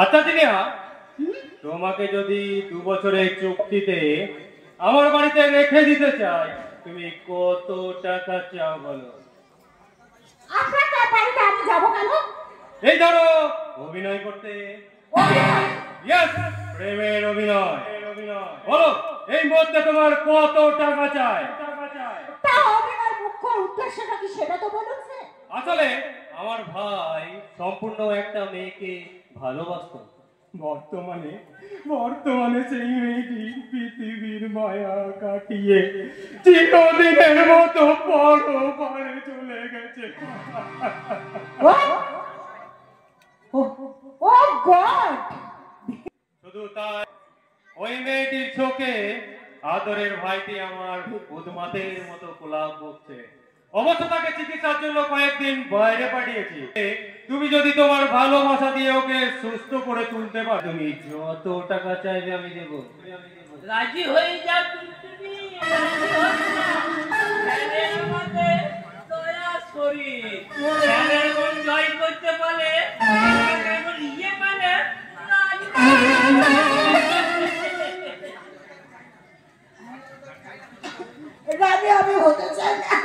আচ্ছা দিনিয়া, তোমাকে যদি 2 বছরের চুক্তিতে আমার বাড়িতে রেখে দিতে চাই, তুমি কত টাকা চাও বলো? আপনার বাড়িতে আমি যাব কেন? এই ধরো অভিনয় করতে। ইয়েস, প্রেমের অভিনয়। বলো এই মুহূর্তে তোমার কত টাকা চাই? তা অভিনয়ের মুখ্য উদ্দেশ্যটা কি সেটা তো বলুন। আসলে আমার ভাই সম্পূর্ণ একটা মেয়েকে ভালোবাসতো। বর্তমানে সেই মেয়েটি পৃথিবীর মায়া কাটিয়ে চিরদিনের মতো পরপারে চলে গেছে। শুধু তাই, ওই মেয়েটির চোখে আদরের ভাইটি আমার উদ্মাতের মতো কোলাপ বকছে। অবশ্য তাকে চিকিৎসার জন্য কয়েকদিন বাইরে পাঠিয়েছি। তুমি যদি তোমার ভালোবাসা দিয়ে ওকে সুস্থ করে তুলতে পারো, তুমি যত টাকা চাইবে আমি দেব। রাজি হয়ে যাও। জয় করতে পারে ইয়ে মানে রাজি আমি হতে চাই না।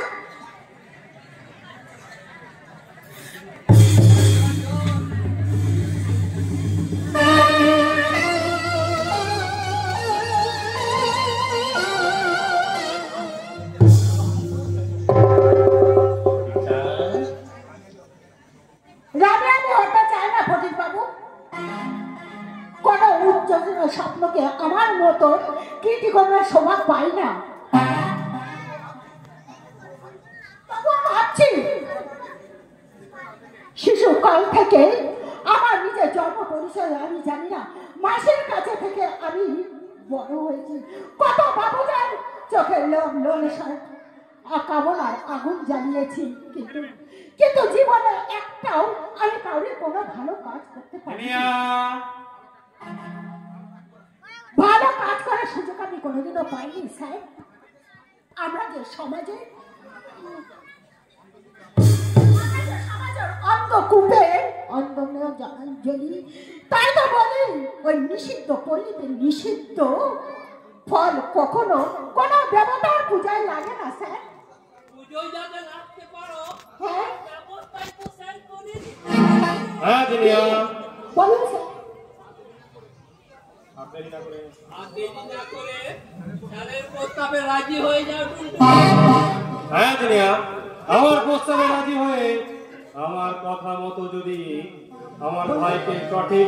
স্বপ্নকে আমার মতো কীর্তি করার সৌভাগ পাই না। ভাবছি শিশুকাল থেকে আমার নিজের জন্ম পরিচয় আমি জানি না। মাসের কাছে থেকে আমি বড় হয়েছি। কত বাবুদের চোখের কামনার আগুন জ্বালিয়েছি, কিন্তু জীবনে একটাও আমি কাউরে কোনো ভালো কাজ করতে পারি। ভালো কাজ করার সুযোগ আমি কোনোদিনও পাইনি স্যার। আমরা যে সমাজের অন্ধকূপে অন্ধমেয় জ্বলি, তাই তো বলি ওই নিষিদ্ধ পল্লীতে নিষিদ্ধ ফল কখনো কোনো দেবতার পূজায় লাগে না স্যার। পুজোয় যাতে লাগতে পারো, হ্যাঁ ব্যবস্থায় তো স্যার করি। হ্যাঁ দিনিয়া বলুন স্যার। রাজি হয়ে যাও। হ্যাঁ দিনিয়া, আমার প্রস্তাবে রাজি হয়ে আমার কথা মতো যদি আমার ভাইকে সঠিক